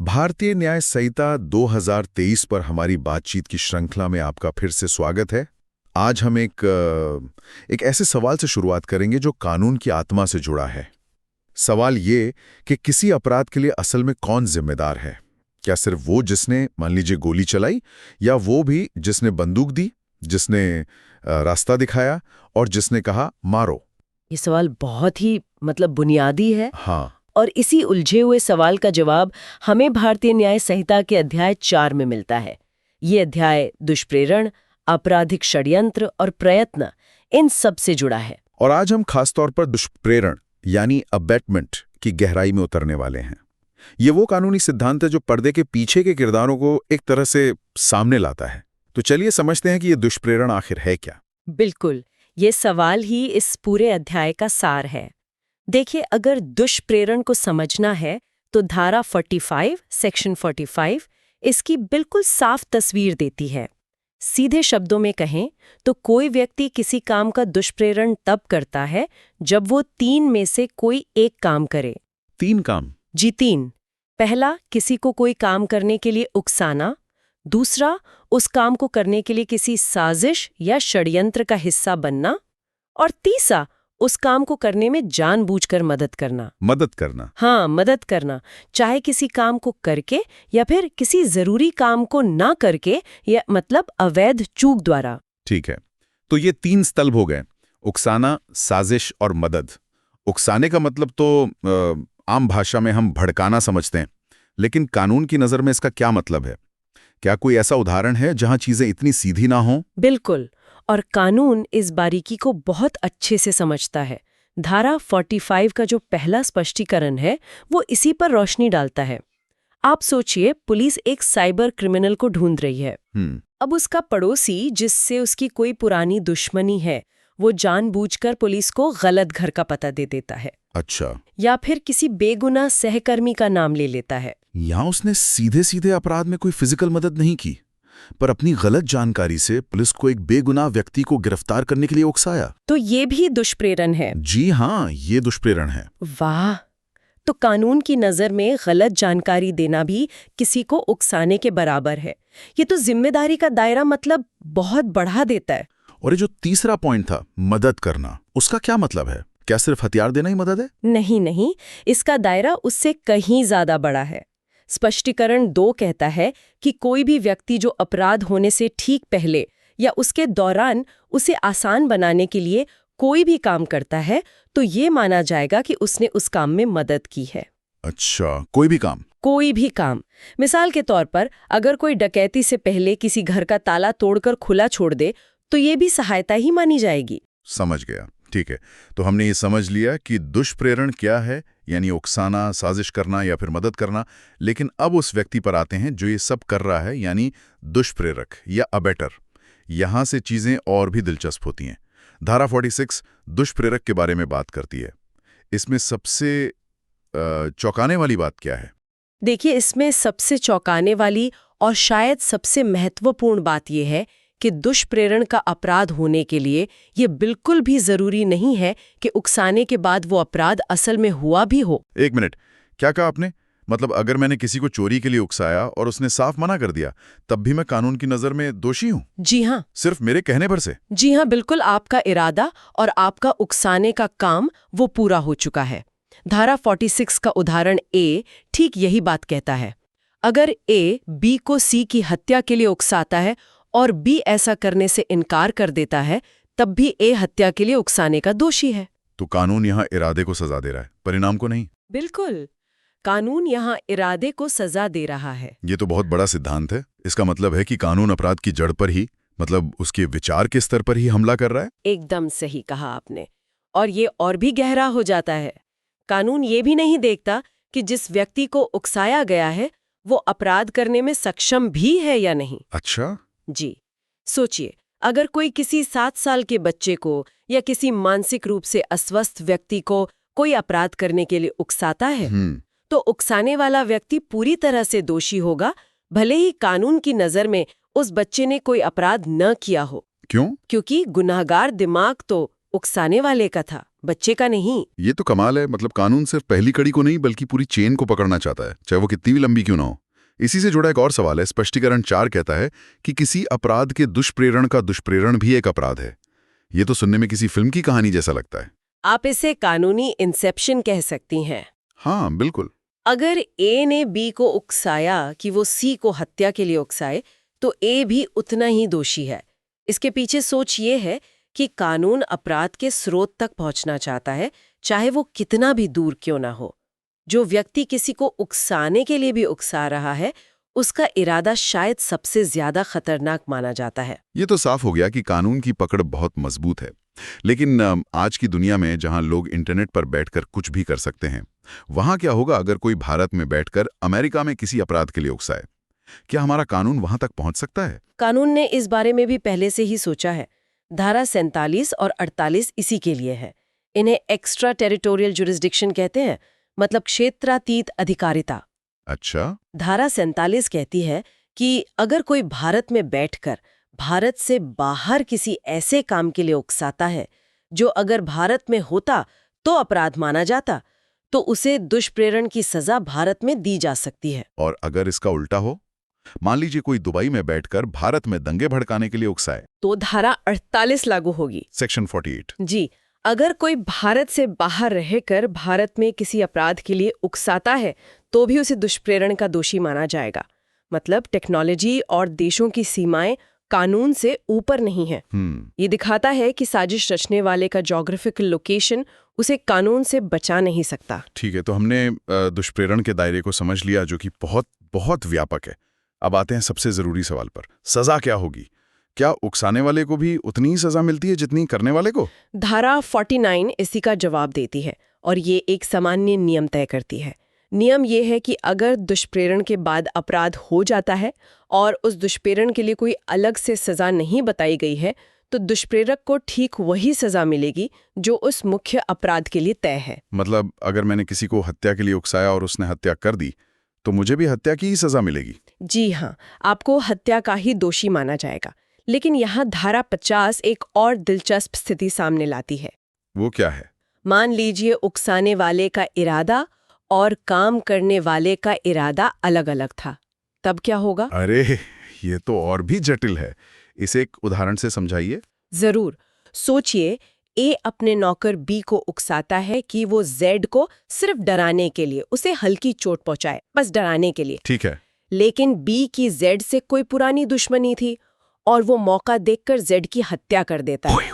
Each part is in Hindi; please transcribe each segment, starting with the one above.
भारतीय न्याय संहिता 2023 पर हमारी बातचीत की श्रृंखला में आपका फिर से स्वागत है। आज हम एक ऐसे सवाल से शुरुआत करेंगे जो कानून की आत्मा से जुड़ा है। सवाल ये कि किसी अपराध के लिए असल में कौन जिम्मेदार है? क्या सिर्फ वो जिसने मान लीजिए गोली चलाई, या वो भी जिसने बंदूक दी, जिसने रास्ता दिखाया और जिसने कहा मारो? ये सवाल बहुत ही बुनियादी है। हाँ, और इसी उलझे हुए सवाल का जवाब हमें भारतीय न्याय संहिता के अध्याय 4 में मिलता है। ये अध्याय दुष्प्रेरण, आपराधिक षड्यंत्र और प्रयत्न, इन सब से जुड़ा है। और आज हम खासतौर पर दुष्प्रेरण यानी अबेटमेंट की गहराई में उतरने वाले हैं। ये वो कानूनी सिद्धांत है जो पर्दे के पीछे के किरदारों को एक तरह से सामने लाता है। तो चलिए समझते हैं कि ये दुष्प्रेरण आखिर है क्या। बिल्कुल, ये सवाल ही इस पूरे अध्याय का सार है। देखिए, अगर दुष्प्रेरण को समझना है तो धारा 45, सेक्शन 45 इसकी बिल्कुल साफ तस्वीर देती है। सीधे शब्दों में कहें तो कोई व्यक्ति किसी काम का दुष्प्रेरण तब करता है जब वो 3 में से कोई एक काम करे। 3 काम? जी 3। पहला, किसी को कोई काम करने के लिए उकसाना। दूसरा, उस काम को करने के लिए किसी साजिश या षड्यंत्र का हिस्सा बनना। और तीसरा, उस काम को करने में जानबूझकर मदद करना। मदद करना? हाँ, मदद करना, चाहे किसी काम को करके या फिर किसी जरूरी काम को ना करके, या अवैध चूक द्वारा। ठीक है, तो ये 3 स्तंभ हो गए: उकसाना, साजिश और मदद। उकसाने का मतलब तो आम भाषा में हम भड़काना समझते हैं, लेकिन कानून की नज़र में इसका क्या मतलब है? क्या कोई ऐसा उदाहरण है जहां चीजें इतनी सीधी ना हों? बिल्कुल, और कानून इस बारीकी को बहुत अच्छे से समझता है। धारा 45 का जो पहला स्पष्टीकरण है वो इसी पर रोशनी डालता है। आप सोचिए, पुलिस एक साइबर क्रिमिनल को ढूंढ रही है। अब उसका पड़ोसी, जिससे उसकी कोई पुरानी दुश्मनी है, वो जानबूझकर पुलिस को गलत घर का पता दे देता है। अच्छा। या फिर किसी बेगुनाह सहकर्मी का नाम ले लेता है। यहाँ उसने सीधे सीधे अपराध में कोई फिजिकल मदद नहीं की, पर अपनी गलत जानकारी से पुलिस को एक बेगुनाह व्यक्ति को गिरफ्तार करने के लिए उकसाया। तो ये भी दुष्प्रेरण है। जी हाँ, ये दुष्प्रेरण है। वाह! तो कानून की नज़र में गलत जानकारी देना भी किसी को उकसाने के बराबर है। ये तो जिम्मेदारी का दायरा बहुत बढ़ा देता है। और ये जो तीसरा पॉइंट था, मदद करना, उसका क्या मतलब है? क्या सिर्फ हथियार देना ही मदद है? नहीं, इसका दायरा उससे कहीं ज्यादा बड़ा है। स्पष्टीकरण 2 कहता है कि कोई भी व्यक्ति जो अपराध होने से ठीक पहले या उसके दौरान उसे आसान बनाने के लिए कोई भी काम करता है, तो ये माना जाएगा कि उसने उस काम में मदद की है। अच्छा, कोई भी काम? कोई भी काम। मिसाल के तौर पर, अगर कोई डकैती से पहले किसी घर का ताला तोड़कर खुला छोड़ दे, तो ये भी सहायता ही मानी जाएगी। समझ गया। ठीक है, तो हमने ये समझ लिया कि दुष्प्रेरण क्या है, यानी उकसाना, साजिश करना या फिर मदद करना। लेकिन अब उस व्यक्ति पर आते हैं जो ये सब कर रहा है, यानी दुष्प्रेरक या अबेटर। यहां से चीजें और भी दिलचस्प होती हैं। धारा 46 दुष्प्रेरक के बारे में बात करती है। इसमें सबसे चौंकाने वाली बात क्या है? देखिए, इसमें सबसे चौंकाने वाली और शायद सबसे महत्वपूर्ण बात यह है कि दुष्प्रेरण का अपराध होने के लिए ये बिल्कुल भी जरूरी नहीं है कि उकसाने के बाद वो अपराध असल में हुआ भी हो। 1 मिनट, क्या कहा आपने? मतलब अगर मैंने किसी को चोरी के लिए उकसाया और उसने साफ मना कर दिया, तब भी मैं कानून की नजर में दोषी हूँ? जी हाँ। सिर्फ मेरे कहने पर से? जी हाँ, बिल्कुल। आपका इरादा और आपका उकसाने का काम वो पूरा हो चुका है। धारा 46 का उदाहरण ए ठीक यही बात कहता है। अगर ए बी को सी की हत्या के लिए उकसाता है और बी ऐसा करने से इनकार कर देता है, तब भी ए हत्या के लिए उकसाने का दोषी है। तो कानून यहाँ इरादे को सजा दे रहा है, परिणाम को नहीं? बिल्कुल, कानून यहाँ इरादे को सजा दे रहा है। ये तो बहुत बड़ा सिद्धांत है। इसका मतलब है कि कानून अपराध की जड़ पर ही, उसके विचार के स्तर पर ही हमला कर रहा है। एकदम सही कहा आपने। और ये और भी गहरा हो जाता है। कानून ये भी नहीं देखता कि जिस व्यक्ति को उकसाया गया है वो अपराध करने में सक्षम भी है या नहीं। अच्छा। जी, सोचिए, अगर कोई किसी 7 साल के बच्चे को या किसी मानसिक रूप से अस्वस्थ व्यक्ति को कोई अपराध करने के लिए उकसाता है, तो उकसाने वाला व्यक्ति पूरी तरह से दोषी होगा, भले ही कानून की नजर में उस बच्चे ने कोई अपराध न किया हो। क्यों? क्योंकि गुनाहगार दिमाग तो उकसाने वाले का था। बच्चे का नहीं। ये तो कमाल है। मतलब कानून सिर्फ पहली कड़ी को नहीं बल्कि पूरी चेन को पकड़ना चाहता है, चाहे वो कितनी भी लंबी क्यों ना हो। इसी से जुड़ा एक और सवाल है। स्पष्टीकरण 4 कहता है कि किसी अपराध के दुष्प्रेरण का दुष्प्रेरण भी एक अपराध है। ये तो सुनने में किसी फिल्म की कहानी जैसा लगता है। आप इसे कानूनी इंसेप्शन कह सकती हैं। हाँ बिल्कुल। अगर ए ने बी को उकसाया कि वो सी को हत्या के लिए उकसाए, तो ए भी उतना ही दोषी है। इसके पीछे सोच ये है कि कानून अपराध के स्रोत तक पहुंचना चाहता है, चाहे वो कितना भी दूर क्यों ना हो। जो व्यक्ति किसी को उकसाने के लिए भी उकसा रहा है, उसका इरादा शायद सबसे ज्यादा खतरनाक माना जाता है। ये तो साफ हो गया कि कानून की पकड़ बहुत मजबूत है। लेकिन आज की दुनिया में जहां लोग इंटरनेट पर बैठकर कुछ भी कर सकते हैं, वहां क्या होगा अगर कोई भारत में बैठकर अमेरिका में किसी अपराध के लिए उकसाए? क्या हमारा कानून वहां तक पहुंच सकता है? कानून ने इस बारे में भी पहले से ही सोचा है। धारा 47 और 48 इसी के लिए है। इन्हें एक्स्ट्रा टेरिटोरियल जुरिस्डिक्शन कहते हैं, मतलब क्षेत्रातीत अधिकारिता। अच्छा। धारा 47 कहती है कि अगर कोई भारत में बैठकर भारत से बाहर किसी ऐसे काम के लिए उकसाता है जो अगर भारत में होता तो अपराध माना जाता, तो उसे दुष्प्रेरण की सजा भारत में दी जा सकती है। और अगर इसका उल्टा हो, मान लीजिए कोई दुबई में बैठकर भारत में दंगे भड़काने के लिए उकसाए, तो धारा 48 लागू होगी। सेक्शन 48। जी, अगर कोई भारत से बाहर रहकर भारत में किसी अपराध के लिए उकसाता है तो भी उसे दुष्प्रेरण का दोषी माना जाएगा। मतलब टेक्नोलॉजी और देशों की सीमाएं कानून से ऊपर नहीं है। ये दिखाता है कि साजिश रचने वाले का ज्योग्राफिकल लोकेशन उसे कानून से बचा नहीं सकता। ठीक है, तो हमने दुष्प्रेरण के दायरे को समझ लिया, जो कि बहुत बहुत व्यापक है। अब आते हैं सबसे जरूरी सवाल पर, सजा क्या होगी? क्या उकसाने वाले को भी उतनी ही सजा मिलती है जितनी करने वाले को? धारा 49 इसी का जवाब देती है और ये एक सामान्य नियम तय करती है। नियम ये है कि अगर दुष्प्रेरण के बाद अपराध हो जाता है और उस दुष्प्रेरण के लिए कोई अलग से सजा नहीं बताई गई है, तो दुष्प्रेरक को ठीक वही सजा मिलेगी जो उस मुख्य अपराध के लिए तय है। मतलब अगर मैंने किसी को हत्या के लिए उकसाया और उसने हत्या कर दी, तो मुझे भी हत्या की ही सजा मिलेगी? जी हाँ, आपको हत्या का ही दोषी माना जाएगा। लेकिन यहाँ धारा 50 एक और दिलचस्प स्थिति सामने लाती है। वो क्या है? मान लीजिए उकसाने वाले का इरादा और काम करने वाले का इरादा अलग-अलग था, तब क्या होगा? अरे, ये तो और भी जटिल है। इसे एक उदाहरण से समझाइए। जरूर। सोचिए, ए अपने नौकर बी को उकसाता है कि वो जेड को सिर्फ डराने के लिए उसे हल्की चोट पहुंचाए, बस डराने के लिए। ठीक है। लेकिन बी की जेड से कोई पुरानी दुश्मनी थी और वो मौका देखकर जेड की हत्या कर देता है।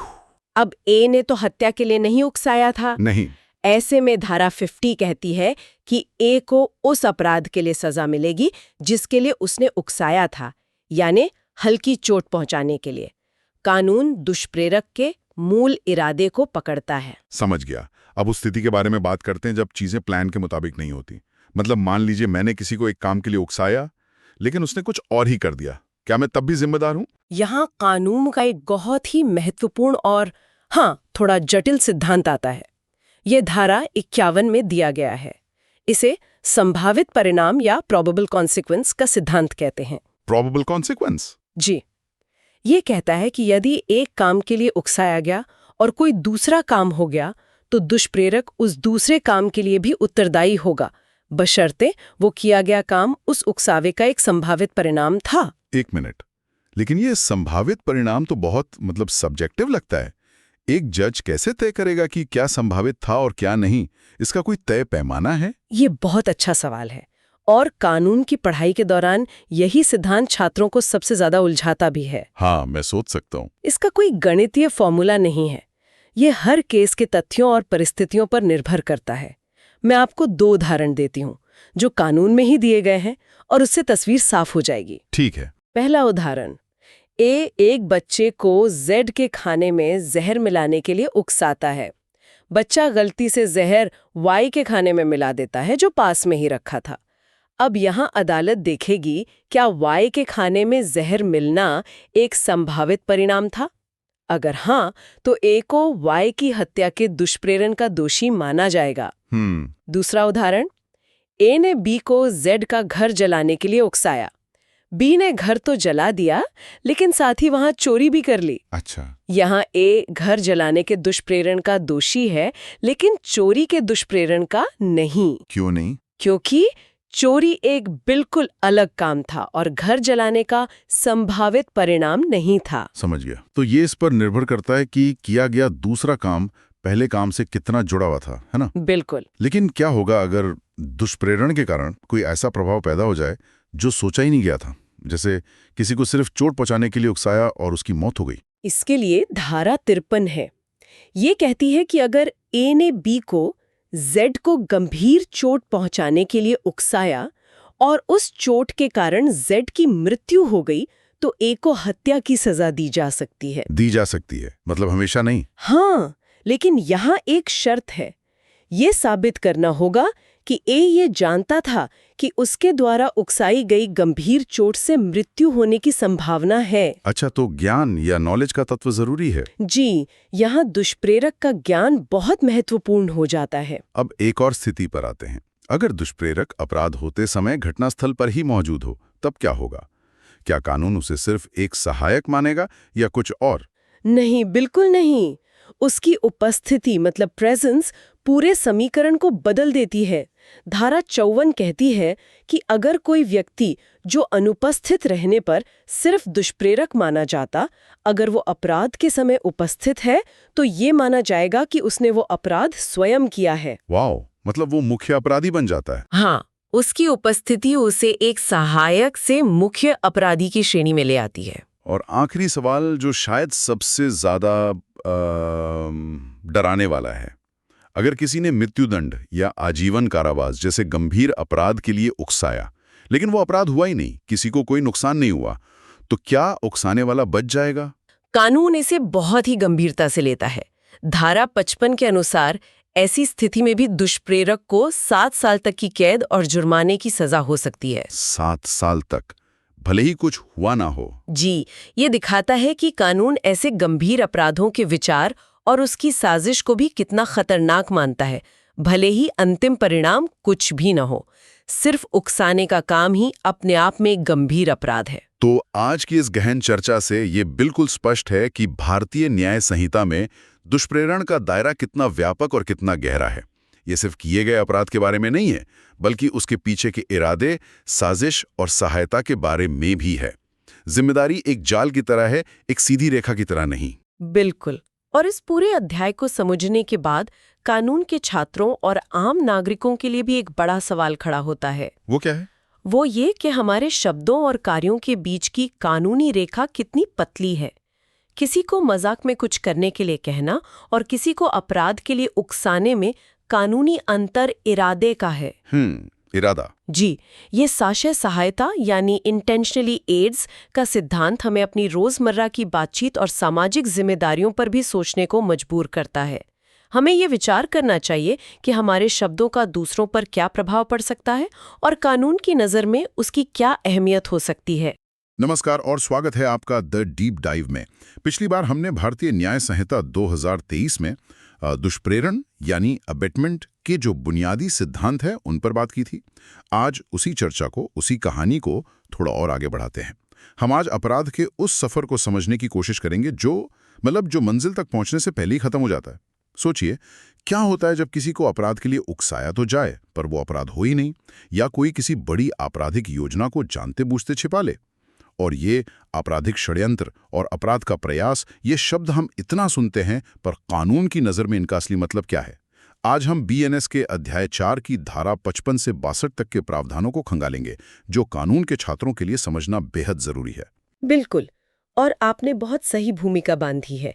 अब ए ने तो हत्या के लिए नहीं उकसाया था। नहीं। ऐसे में धारा 50 कहती है कि ए को उस अपराध के लिए सजा मिलेगी जिसके लिए उसने उकसाया था, यानी हल्की चोट पहुंचाने के लिए। कानून दुष्प्रेरक के मूल इरादे को पकड़ता है। समझ गया। अब उस स्थिति के बारे में बात करते हैं जब चीजें प्लान के मुताबिक नहीं होती। मतलब मान लीजिए मैंने किसी को एक काम के लिए उकसाया, लेकिन उसने कुछ और ही कर दिया। क्या मैं तब भी जिम्मेदार हूं? यहाँ कानून का एक बहुत ही महत्वपूर्ण और थोड़ा जटिल सिद्धांत आता है। ये धारा 51 में दिया गया है। इसे संभावित परिणाम या प्रोबेबल कॉन्सिक्वेंस का सिद्धांत कहते हैं। Probable consequence? जी, ये कहता है कि यदि एक काम के लिए उकसाया गया और कोई दूसरा काम हो गया, तो दुष्प्रेरक उस दूसरे काम के लिए भी उत्तरदायी होगा, बशर्ते वो किया गया काम उस उकसावे का एक संभावित परिणाम था। एक मिनट, लेकिन ये संभावित परिणाम तो बहुत सब्जेक्टिव लगता है। एक जज कैसे तय करेगा कि क्या संभावित था और क्या नहीं? इसका कोई तय पैमाना है? ये बहुत अच्छा सवाल है और कानून की पढ़ाई के दौरान यही सिद्धांत छात्रों को सबसे ज्यादा उलझाता भी है। हाँ, मैं सोच सकता हूँ। इसका कोई गणितीय फॉर्मूला नहीं है। ये हर केस के तथ्यों और परिस्थितियों पर निर्भर करता है। मैं आपको 2 उदाहरण देती हूँ जो कानून में ही दिए गए हैं और उससे तस्वीर साफ हो जाएगी। ठीक है। पहला उदाहरण, ए एक बच्चे को जेड के खाने में जहर मिलाने के लिए उकसाता है। बच्चा गलती से जहर वाई के खाने में मिला देता है जो पास में ही रखा था। अब यहाँ अदालत देखेगी क्या वाई के खाने में जहर मिलना एक संभावित परिणाम था? अगर हाँ, तो ए को वाई की हत्या के दुष्प्रेरण का दोषी माना जाएगा। दूसरा उदाहरण, ए ने बी को जेड का घर जलाने के लिए उकसाया। बी ने घर तो जला दिया, लेकिन साथ ही वहां चोरी भी कर ली। अच्छा। यहाँ ए घर जलाने के दुष्प्रेरण का दोषी है, लेकिन चोरी के दुष्प्रेरण का नहीं। क्यों नहीं? क्योंकि चोरी एक बिल्कुल अलग काम था और घर जलाने का संभावित परिणाम नहीं था। समझ गया। तो ये इस पर निर्भर करता है कि किया गया दूसरा काम पहले काम से कितना जुड़ा हुआ था, है ना? बिल्कुल। लेकिन क्या होगा अगर दुष्प्रेरण के कारण कोई ऐसा प्रभाव पैदा हो जाए जो सोचा ही नहीं गया था, जैसे किसी को सिर्फ चोट पहुंचाने के लिए उकसाया और उसकी मौत हो गई? इसके लिए धारा 53 है। ये कहती है कि अगर ए ने बी को जेड को गंभीर चोट पहुंचाने के लिए उकसाया और उस चोट के कारण जेड की मृत्यु हो गई, तो ए को हत्या की सजा दी जा सकती है। दी जा सकती है, मतलब हमेशा नहीं? हाँ, लेकिन यहाँ एक शर्त है। ये साबित करना होगा कि ए ये जानता था कि उसके द्वारा उकसाई गई गंभीर चोट से मृत्यु होने की संभावना है। अच्छा, तो ज्ञान या नॉलेज का तत्व जरूरी है? जी, यहाँ दुष्प्रेरक का ज्ञान बहुत महत्वपूर्ण हो जाता है। अब एक और स्थिति पर आते हैं। अगर दुष्प्रेरक अपराध होते समय घटनास्थल पर ही मौजूद हो, तब क्या होगा? क्या कानून उसे सिर्फ एक सहायक मानेगा या कुछ और? नहीं, बिल्कुल नहीं। उसकी उपस्थिति मतलब प्रेजेंस पूरे समीकरण को बदल देती है। धारा 54 कहती है कि अगर कोई व्यक्ति जो अनुपस्थित रहने पर सिर्फ दुष्प्रेरक माना जाता, अगर वो अपराध के समय उपस्थित है, तो ये माना जाएगा कि उसने वो अपराध स्वयं किया है। वाओ, मतलब वो मुख्य अपराधी बन जाता है। हाँ, उसकी उपस्थिति उसे एक सहायक से मुख्य अपराधी की श्रेणी में ले आती है। और आखिरी सवाल जो शायद सबसे ज्यादा डराने वाला है, अगर किसी ने मृत्युदंड या आजीवन कारावास जैसे गंभीर अपराध के लिए उकसाया, लेकिन वो अपराध हुआ ही नहीं, किसी को कोई नुकसान नहीं हुआ, तो क्या उकसाने वाला बच जाएगा? कानून इसे बहुत ही गंभीरता से लेता है। धारा 55 के अनुसार ऐसी स्थिति में भी दुष्प्रेरक को 7 साल तक की कैद और जुर्माने की सजा हो सकती है। 7 साल तक, भले ही कुछ हुआ ना हो। जी, ये दिखाता है कि कानून ऐसे गंभीर अपराधों के विचार और उसकी साजिश को भी कितना खतरनाक मानता है, भले ही अंतिम परिणाम कुछ भी न हो। सिर्फ उकसाने का काम ही अपने आप में एक गंभीर अपराध है। तो आज की इस गहन चर्चा से ये बिल्कुल स्पष्ट है कि भारतीय न्याय संहिता में दुष्प्रेरण का दायरा कितना व्यापक और कितना गहरा है। ये सिर्फ किए गए अपराध के बारे में नहीं है, बल्कि उसके पीछे के इरादे, साजिश और सहायता के बारे में भी है। जिम्मेदारी एक जाल की तरह है, एक सीधी रेखा की तरह नहीं। बिल्कुल। और इस पूरे अध्याय को समझने के बाद कानून के छात्रों और आम नागरिकों के लिए भी एक बड़ा सवाल खड़ा होता है। वो क्या है? वो ये कि हमारे शब्दों और कार्यों के बीच की कानूनी रेखा कितनी पतली है। किसी को मजाक में कुछ करने के लिए कहना और किसी को अपराध के लिए उकसाने में कानूनी अंतर इरादे का है। इरादा। जी, ये साशय सहायता यानी इंटेंशनली एड्स का सिद्धांत हमें अपनी रोजमर्रा की बातचीत और सामाजिक जिम्मेदारियों पर भी सोचने को मजबूर करता है। हमें ये विचार करना चाहिए कि हमारे शब्दों का दूसरों पर क्या प्रभाव पड़ सकता है और कानून की नज़र में उसकी क्या अहमियत हो सकती है। नमस्कार और स्वागत है आपका द डीप डाइव में। पिछली बार हमने भारतीय न्याय संहिता 2023 में दुष्प्रेरण यानी अबेटमेंट के जो बुनियादी सिद्धांत है उन पर बात की थी। आज उसी चर्चा को, उसी कहानी को थोड़ा और आगे बढ़ाते हैं। हम आज अपराध के उस सफर को समझने की कोशिश करेंगे जो मंजिल तक पहुंचने से पहले ही खत्म हो जाता है। सोचिए, क्या होता है जब किसी को अपराध के लिए उकसाया तो जाए, पर वो अपराध हो ही नहीं, या कोई किसी बड़ी आपराधिक योजना को जानते बूझते छिपा ले। और ये आपराधिक षड्यंत्र और अपराध का प्रयास, ये शब्द हम इतना सुनते हैं, पर कानून की नज़र में इनका असली मतलब क्या है? आज हम बीएनएस के अध्याय 4 की धारा 55 से 62 तक के प्रावधानों को खंगालेंगे, जो कानून के छात्रों के लिए समझना बेहद जरूरी है। बिल्कुल, और आपने बहुत सही भूमिका बांधी है।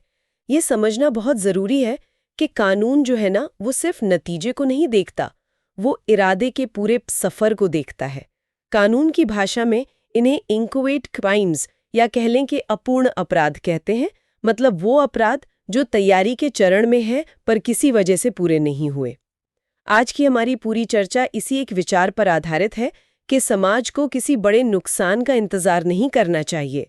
ये समझना बहुत जरूरी है कि कानून जो है ना, वो सिर्फ नतीजे को नहीं देखता, वो इरादे के पूरे सफर को देखता है। कानून की भाषा में इन्हें इंकोवेट क्राइम्स या कह लें कि अपूर्ण अपराध कहते हैं, मतलब वो अपराध जो तैयारी के चरण में है पर किसी वजह से पूरे नहीं हुए। आज की हमारी पूरी चर्चा इसी एक विचार पर आधारित है कि समाज को किसी बड़े नुकसान का इंतजार नहीं करना चाहिए।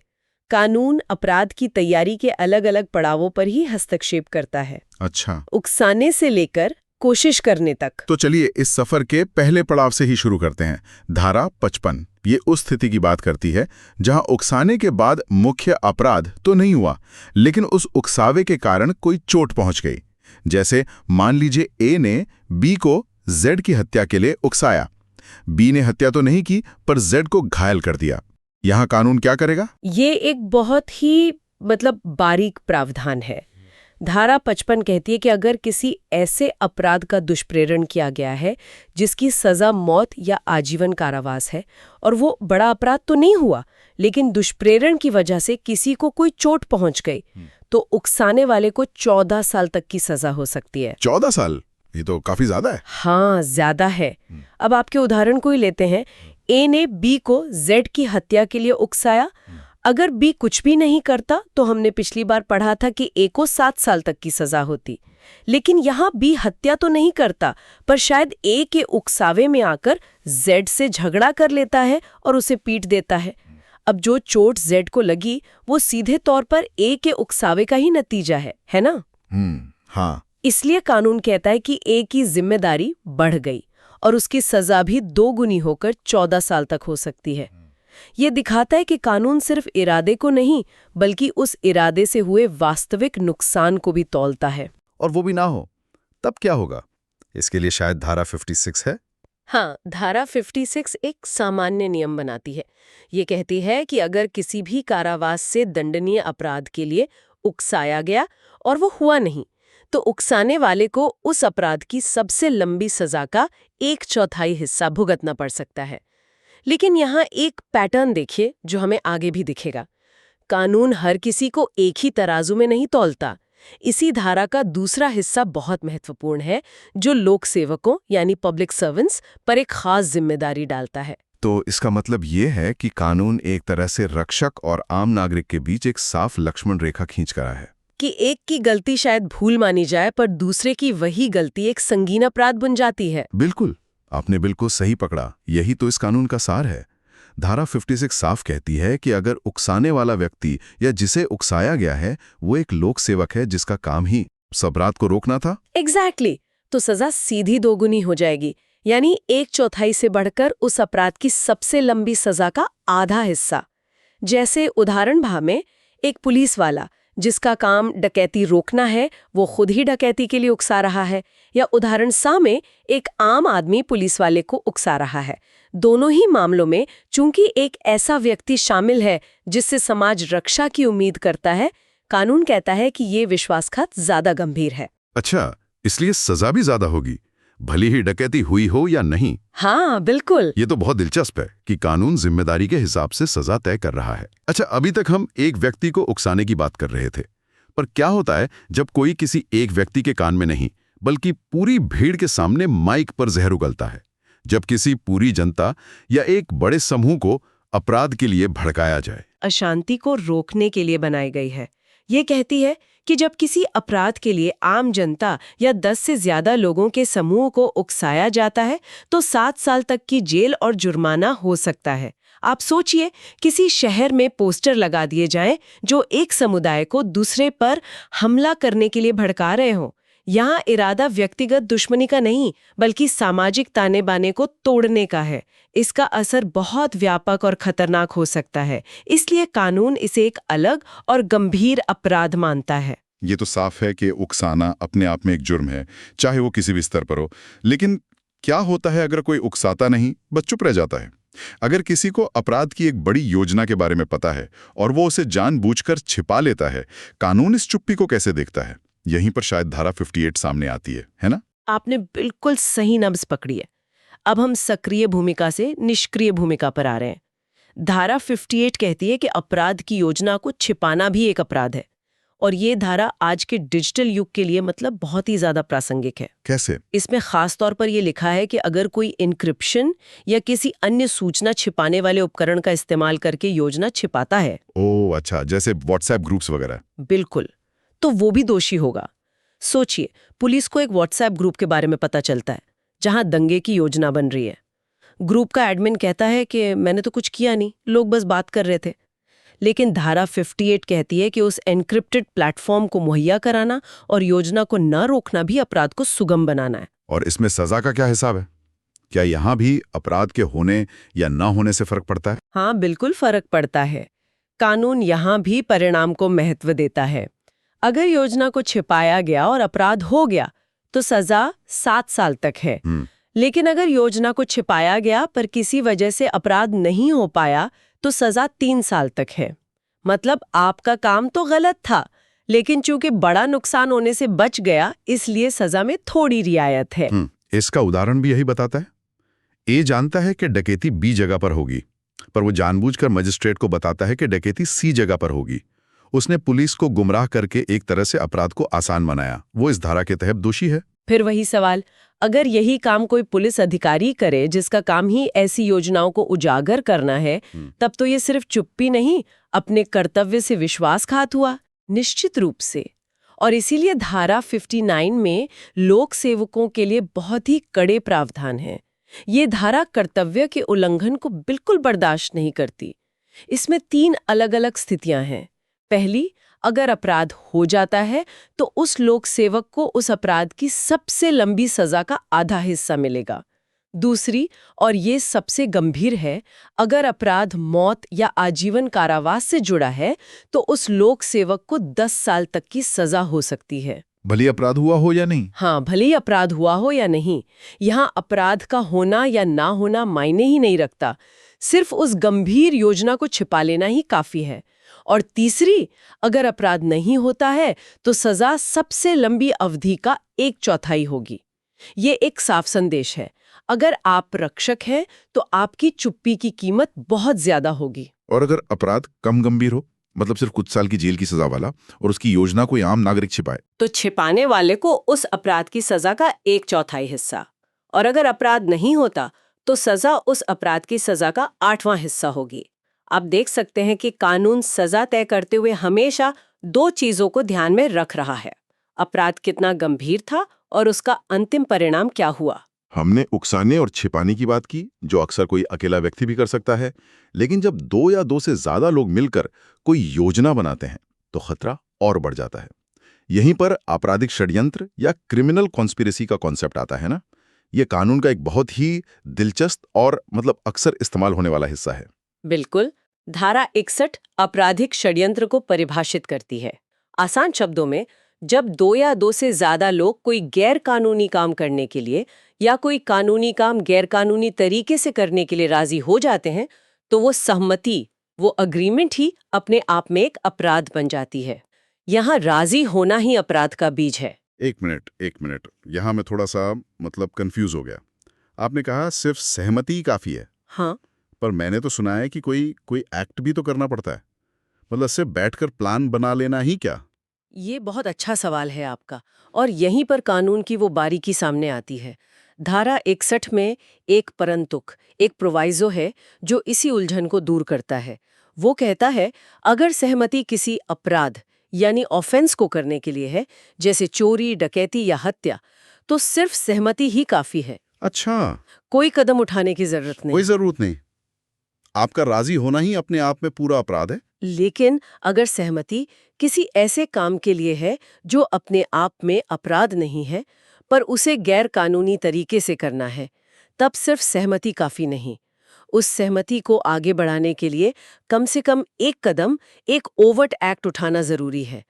कानून अपराध की तैयारी के अलग अलग पड़ावों पर ही हस्तक्षेप करता है। अच्छा। उकसाने से लेकर कोशिश करने तक। तो चलिए इस सफर के पहले पड़ाव से ही शुरू करते हैं। धारा 55 ये उस स्थिति की बात करती है जहां उकसाने के बाद मुख्य अपराध तो नहीं हुआ, लेकिन उस उकसावे के कारण कोई चोट पहुंच गई। जैसे मान लीजिए ए ने बी को जेड की हत्या के लिए उकसाया। बी ने हत्या तो नहीं की पर जेड को घायल कर दिया। यहां कानून क्या करेगा? ये एक बहुत ही बारीक प्रावधान है। धारा 55 कहती है कि अगर किसी ऐसे अपराध का दुष्प्रेरण किया गया है जिसकी सजा मौत या आजीवन कारावास है और वो बड़ा अपराध तो नहीं हुआ, लेकिन दुष्प्रेरण की वजह से किसी को कोई चोट पहुंच गई, तो उकसाने वाले को 14 साल तक की सजा हो सकती है। 14 साल? ये तो काफी ज्यादा है। हाँ, ज्यादा है। अब आपके उदाहरण को ही लेते हैं। ए ने बी को जेड की हत्या के लिए उकसाया। अगर बी कुछ भी नहीं करता तो हमने पिछली बार पढ़ा था कि ए को 7 साल तक की सजा होती। लेकिन यहाँ बी हत्या तो नहीं करता, पर शायद ए के उकसावे में आकर जेड से झगड़ा कर लेता है और उसे पीट देता है। अब जो चोट जेड को लगी वो सीधे तौर पर ए के उकसावे का ही नतीजा है ना? हाँ। इसलिए कानून कहता है कि ए की जिम्मेदारी बढ़ गई और उसकी सजा भी 2 गुनी होकर 14 साल तक हो सकती है। ये दिखाता है कि कानून सिर्फ इरादे को नहीं, बल्कि उस इरादे से हुए वास्तविक नुकसान को भी तौलता है। और वो भी ना हो तब क्या होगा? इसके लिए शायद धारा 56 है। हाँ, धारा 56 एक सामान्य नियम बनाती है। ये कहती है कि अगर किसी भी कारावास से दंडनीय अपराध के लिए उकसाया गया और वो हुआ नहीं, तो उकसाने वाले को उस अपराध की सबसे लंबी सजा का 1/4 हिस्सा भुगतना पड़ सकता है। लेकिन यहाँ एक पैटर्न देखिए जो हमें आगे भी दिखेगा। कानून हर किसी को एक ही तराजू में नहीं तौलता। इसी धारा का दूसरा हिस्सा बहुत महत्वपूर्ण है, जो लोक सेवकों यानी पब्लिक सर्वेंट्स पर एक खास जिम्मेदारी डालता है। तो इसका मतलब ये है कि कानून एक तरह से रक्षक और आम नागरिक के बीच एक साफ लक्ष्मण रेखा खींच कर है कि एक की गलती शायद भूल मानी जाए, पर दूसरे की वही गलती एक संगीन अपराध बन जाती है। बिल्कुल, आपने बिल्कुल सही पकड़ा। यही तो इस कानून का सार है। धारा 56 साफ कहती है कि अगर उकसाने वाला व्यक्ति या जिसे उकसाया गया है वो एक लोक सेवक है जिसका काम ही उस अपराध को रोकना था। एग्जैक्टली। तो सजा सीधी 2 गुनी हो जाएगी, यानी 1/4 से बढ़कर उस अपराध की सबसे लंबी सजा का आधा हिस्सा। जैसे उदाहरण भा में एक पुलिस वाला जिसका काम डकैती रोकना है, वो खुद ही डकैती के लिए उकसा रहा है, या उदाहरण सा में एक आम आदमी पुलिस वाले को उकसा रहा है। दोनों ही मामलों में चूंकि एक ऐसा व्यक्ति शामिल है जिससे समाज रक्षा की उम्मीद करता है, कानून कहता है कि ये विश्वासघात ज्यादा गंभीर है। अच्छा, इसलिए सजा भी ज्यादा होगी, भली ही डकैती हुई हो या नहीं। हाँ, बिल्कुल। ये तो बहुत दिलचस्प है कि कानून जिम्मेदारी के हिसाब से सजा तय कर रहा है। अच्छा, अभी तक हम एक व्यक्ति को उकसाने की बात कर रहे थे, पर क्या होता है जब कोई किसी एक व्यक्ति के कान में नहीं बल्कि पूरी भीड़ के सामने माइक पर जहर उगलता है? जब किसी पूरी जनता या एक बड़े समूह को अपराध के लिए भड़काया जाए। अशांति को रोकने के लिए बनाई गई है। ये कहती है कि जब किसी अपराध के लिए आम जनता या 10 से ज्यादा लोगों के समूह को उकसाया जाता है तो 7 साल तक की जेल और जुर्माना हो सकता है। आप सोचिए, किसी शहर में पोस्टर लगा दिए जाएं जो एक समुदाय को दूसरे पर हमला करने के लिए भड़का रहे हों। यहाँ इरादा व्यक्तिगत दुश्मनी का नहीं, बल्कि सामाजिक ताने बाने को तोड़ने का है। इसका असर बहुत व्यापक और खतरनाक हो सकता है, इसलिए कानून इसे एक अलग और गंभीर अपराध मानता है। ये तो साफ है कि उकसाना अपने आप में एक जुर्म है, चाहे वो किसी भी स्तर पर हो। लेकिन क्या होता है अगर कोई उकसाता नहीं, बस चुप रह जाता है? अगर किसी को अपराध की एक बड़ी योजना के बारे में पता है और वो उसे जानबूझकर छिपा लेता है, कानून इस चुप्पी को कैसे देखता है? यहीं पर शायद धारा 58 सामने आती है ना? आपने बिल्कुल सही नब्ज पकड़ी है। अब हम सक्रिय भूमिका से निष्क्रिय भूमिका पर आ रहे हैं। धारा 58 कहती है कि अपराध की योजना को छिपाना भी एक अपराध है, और ये धारा आज के डिजिटल युग के लिए बहुत ही ज्यादा प्रासंगिक है। कैसे? इसमें खास तौर पर यह लिखा है कि अगर कोई इनक्रिप्शन या किसी अन्य सूचना छिपाने वाले उपकरण का इस्तेमाल करके योजना छिपाता है। ओह अच्छा, जैसे व्हाट्सएप ग्रुप्स वगैरह। बिल्कुल, तो वो भी दोषी होगा। सोचिए, पुलिस को एक व्हाट्सएप ग्रुप के बारे में पता चलता है जहां दंगे की योजना बन रही है। ग्रुप का एडमिन कहता है कि मैंने तो कुछ किया नहीं, लोग बस बात कर रहे थे। लेकिन धारा 58 कहती है कि उस एन्क्रिप्टेड प्लेटफॉर्म को मुहैया कराना और योजना को न रोकना भी अपराध को सुगम बनाना है। और इसमें सजा का क्या हिसाब है? क्या यहाँ भी अपराध के होने या न होने से फर्क पड़ता है? हाँ, बिल्कुल फर्क पड़ता है। कानून यहाँ भी परिणाम को महत्व देता है। अगर योजना को छिपाया गया और अपराध हो गया तो सजा 7 साल तक है। लेकिन अगर योजना को छिपाया गया पर किसी वजह से अपराध नहीं हो पाया तो सजा 3 साल तक है। मतलब आपका काम तो गलत था, लेकिन चूंकि बड़ा नुकसान होने से बच गया, इसलिए सजा में थोड़ी रियायत है। इसका उदाहरण भी यही बताता है। ए जानता है कि डकैती बी जगह पर होगी, पर वो जानबूझकर मजिस्ट्रेट को बताता है कि डकैती सी जगह पर होगी। उसने पुलिस को गुमराह करके एक तरह से अपराध को आसान बनाया। वो इस धारा के तहत दोषी है। फिर वही सवाल, अगर यही काम कोई पुलिस अधिकारी करे जिसका काम ही ऐसी योजनाओं को उजागर करना है, तब तो ये सिर्फ चुप्पी नहीं, अपने कर्तव्य से विश्वासघात हुआ। निश्चित रूप से। और इसीलिए धारा 59 में लोक सेवकों के लिए बहुत ही कड़े प्रावधान हैं। ये धारा कर्तव्य के उल्लंघन को बिल्कुल बर्दाश्त नहीं करती। इसमें 3 अलग-अलग स्थितियां हैं। पहली, अगर अपराध हो जाता है तो उस लोक सेवक को उस अपराध की सबसे लंबी सजा का आधा हिस्सा मिलेगा। दूसरी, और ये सबसे गंभीर है, अगर अपराध मौत या आजीवन कारावास से जुड़ा है तो उस लोक सेवक को 10 साल तक की सजा हो सकती है। भले अपराध हुआ हो या नहीं। हाँ, भले ही अपराध हुआ हो या नहीं। यहाँ अपराध का होना या ना होना मायने ही नहीं रखता। सिर्फ उस गंभीर योजना को छिपा लेना ही काफी है। और तीसरी, अगर अपराध नहीं होता है तो सजा सबसे लंबी अवधि का 1/4 होगी। ये एक साफ संदेश है, अगर आप रक्षक हैं तो आपकी चुप्पी की कीमत बहुत ज्यादा होगी। और अगर अपराध कम गंभीर हो, मतलब सिर्फ कुछ साल की जेल की सजा वाला, और उसकी योजना कोई आम नागरिक छिपाए, तो छिपाने वाले को उस अपराध की सजा का 1/4 हिस्सा। और अगर अपराध नहीं होता तो सजा उस अपराध की सजा का 8वां हिस्सा होगी। आप देख सकते हैं कि कानून सजा तय करते हुए हमेशा 2 चीजों को ध्यान में रख रहा है। अपराध कितना गंभीर था और उसका अंतिम परिणाम क्या हुआ। हमने उकसाने और छिपाने की बात की, जो अक्सर कोई अकेला व्यक्ति भी कर सकता है। लेकिन जब 2 या 2 से ज्यादा लोग मिलकर कोई योजना बनाते हैं तो खतरा और बढ़ जाता है। यहीं पर आपराधिक षड्यंत्र या क्रिमिनल कॉन्स्पिरेसी का कॉन्सेप्ट आता है ना। ये कानून का एक बहुत ही दिलचस्प और अक्सर इस्तेमाल होने वाला हिस्सा है। बिल्कुल। धारा 61 आपराधिक षड्यंत्र को परिभाषित करती है। आसान शब्दों में, जब 2 या 2 से ज्यादा लोग कोई गैर कानूनी काम करने के लिए या कोई कानूनी काम गैर कानूनी तरीके से करने के लिए राजी हो जाते हैं, तो वो सहमति, वो अग्रीमेंट ही अपने आप में एक अपराध बन जाती है। यहाँ राजी होना ही अपराध का बीज है। एक मिनट, यहाँ मैं थोड़ा सा कंफ्यूज हो गया। आपने कहा सिर्फ सहमति ही काफी है। हाँ, पर मैंने तो सुना है कि कोई एक्ट भी तो करना पड़ता है। सिर्फ बैठकर प्लान बना लेना ही क्या? ये बहुत अच्छा सवाल है आपका, और यहीं पर कानून की वो बारीकी सामने आती है। धारा 61 में एक परंतुक, एक प्रोवाइजो है जो इसी उलझन को दूर करता है। वो कहता है, अगर सहमति किसी अपराध यानी ऑफेंस को करने के लिए है, जैसे चोरी, डकैती या हत्या, तो सिर्फ सहमति ही काफी है। अच्छा, कोई कदम उठाने की जरूरत नहीं। कोई जरूरत नहीं। आपका राजी होना ही अपने आप में पूरा अपराध है। लेकिन अगर सहमति किसी ऐसे काम के लिए है जो अपने आप में अपराध नहीं है, पर उसे गैर कानूनी तरीके से करना है, तब सिर्फ सहमति काफी नहीं। उस सहमति को आगे बढ़ाने के लिए कम से कम एक कदम, एक ओवर्ट एक्ट उठाना जरूरी है।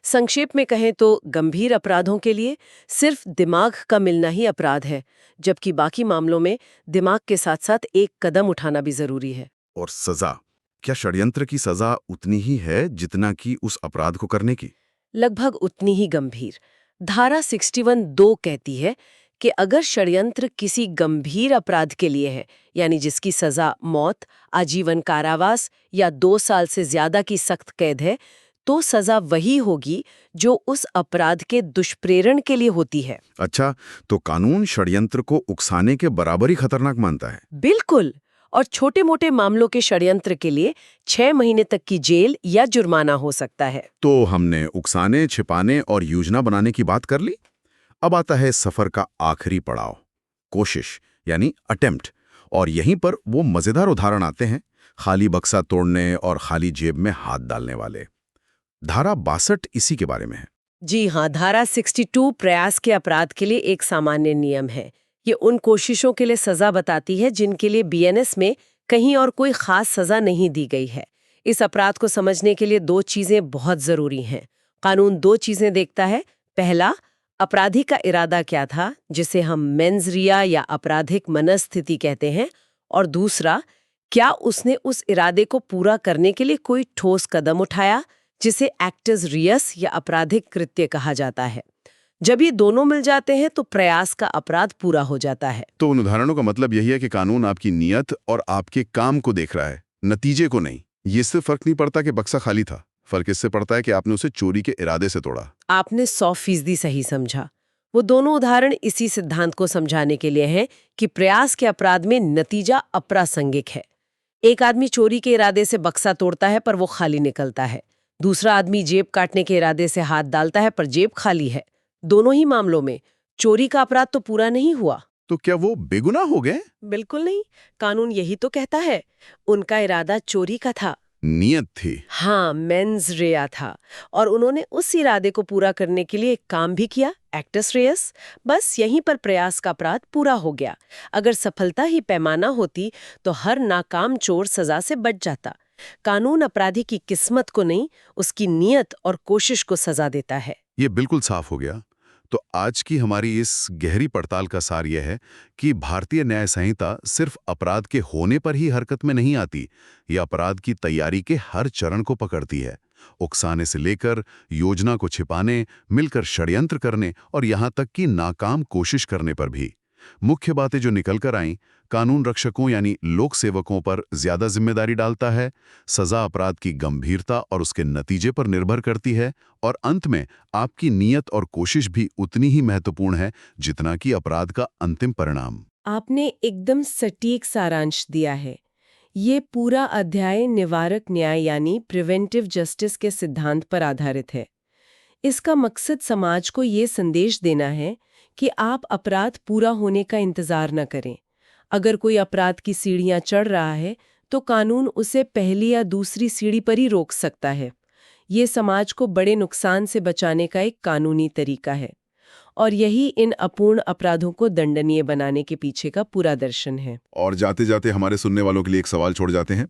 संक्षेप में कहें तो गंभीर अपराधों के लिए सिर्फ दिमाग का मिलना ही अपराध है, जबकि बाकी मामलों में दिमाग के साथ साथ एक कदम उठाना भी जरूरी है। और सजा, क्या षड्यंत्र की सजा उतनी ही है जितना कि उस अपराध को करने की? लगभग उतनी ही गंभीर। धारा 61(2) कहती है कि अगर षड्यंत्र किसी गंभीर अपराध के लिए है, यानी जिसकी सजा मौत, आजीवन कारावास या 2 साल से ज्यादा की सख्त कैद है, तो सजा वही होगी जो उस अपराध के दुष्प्रेरण के लिए होती है। अच्छा, तो कानून षड्यंत्र को उकसाने के बराबर ही खतरनाक मानता है? बिल्कुल। और छोटे मोटे मामलों के षड्यंत्र के लिए 6 महीने तक की जेल या जुर्माना हो सकता है। तो हमने उकसाने, छिपाने और योजना बनाने की बात कर ली। अब आता है सफर का आखिरी पड़ाव, कोशिश यानी अटेम्प्ट। और यहीं पर वो मजेदार उदाहरण आते हैं, खाली बक्सा तोड़ने और खाली जेब में हाथ डालने वाले। धारा 62 इसी के बारे में है। जी हाँ, धारा 62 प्रयास के अपराध के लिए एक सामान्य नियम है। ये उन कोशिशों के लिए सजा बताती है जिनके लिए बीएनएस में कहीं और कोई खास सजा नहीं दी गई है। इस अपराध को समझने के लिए दो चीजें बहुत जरूरी हैं। कानून दो चीजें देखता है। पहला, अपराधी का इरादा क्या था, जिसे हम मेंस रिया या आपराधिक मनस्थिति कहते हैं। और दूसरा, क्या उसने उस इरादे को पूरा करने के लिए कोई ठोस कदम उठाया, जिसे एक्टस रियस या आपराधिक कृत्य कहा जाता है। जब ये दोनों मिल जाते हैं तो प्रयास का अपराध पूरा हो जाता है। तो उन उदाहरणों का मतलब यही है कि कानून आपकी नीयत और आपके काम को देख रहा है, नतीजे को नहीं। ये इससे फर्क नहीं पड़ता कि बक्सा खाली था, फर्क इससे पड़ता है कि आपने उसे चोरी के इरादे से तोड़ा। आपने 100% सही समझा। वो दोनों उदाहरण इसी सिद्धांत को समझाने के लिए हैं कि प्रयास के अपराध में नतीजा अप्रासंगिक है। एक आदमी चोरी के इरादे से बक्सा तोड़ता है पर वो खाली निकलता है। दूसरा आदमी जेब काटने के इरादे से हाथ डालता है पर जेब खाली है। दोनों ही मामलों में चोरी का अपराध तो पूरा नहीं हुआ। तो क्या वो बेगुनाह हो गए? बिल्कुल नहीं। कानून यही तो कहता है। उनका इरादा चोरी का था। नियत थी। हाँ, मेंस रेया था। और उन्होंने उस इरादे को पूरा करने के लिए एक काम भी किया, एक्टस रेयस। बस यहीं पर प्रयास का अपराध पूरा हो गया। अगर सफलता ही पैमाना होती तो हर नाकाम चोर सजा से बच जाता। कानून अपराधी की किस्मत को नहीं, उसकी नीयत और कोशिश को सजा देता है। ये बिल्कुल साफ हो गया। तो आज की हमारी इस गहरी पड़ताल का सार यह है कि भारतीय न्याय संहिता सिर्फ अपराध के होने पर ही हरकत में नहीं आती, यह अपराध की तैयारी के हर चरण को पकड़ती है। उकसाने से लेकर योजना को छिपाने, मिलकर षड्यंत्र करने और यहाँ तक कि नाकाम कोशिश करने पर भी। मुख्य बातें जो निकल कर आईं, कानून रक्षकों यानी लोक सेवकों पर ज्यादा जिम्मेदारी डालता है, सजा अपराध की गंभीरता और उसके नतीजे पर निर्भर करती है, और अंत में आपकी नीयत और कोशिश भी उतनी ही महत्वपूर्ण है जितना कि अपराध का अंतिम परिणाम। आपने एकदम सटीक सारांश दिया है। ये पूरा अध्याय निवारक न्याय यानी प्रिवेंटिव जस्टिस के सिद्धांत पर आधारित है। इसका मकसद समाज को ये संदेश देना है कि आप अपराध पूरा होने का इंतजार न करें। अगर कोई अपराध की सीढ़ियां चढ़ रहा है तो कानून उसे पहली या दूसरी सीढ़ी पर ही रोक सकता है। ये समाज को बड़े नुकसान से बचाने का एक कानूनी तरीका है, और यही इन अपूर्ण अपराधों को दंडनीय बनाने के पीछे का पूरा दर्शन है। और जाते जाते हमारे सुनने वालों के लिए एक सवाल छोड़ जाते हैं।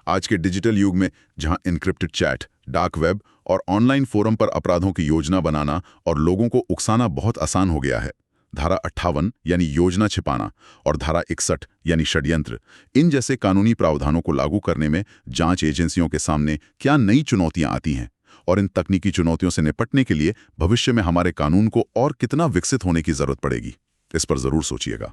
आज के डिजिटल युग में जहां इनक्रिप्टेड चैट, डार्क वेब और ऑनलाइन फोरम पर अपराधों की योजना बनाना और लोगों को उकसाना बहुत आसान हो गया है, धारा 58 यानी योजना छिपाना और धारा 61 यानी षड्यंत्र, इन जैसे कानूनी प्रावधानों को लागू करने में जांच एजेंसियों के सामने क्या नई चुनौतियां आती हैं, और इन तकनीकी चुनौतियों से निपटने के लिए भविष्य में हमारे कानून को और कितना विकसित होने की जरूरत पड़ेगी, इस पर जरूर सोचिएगा।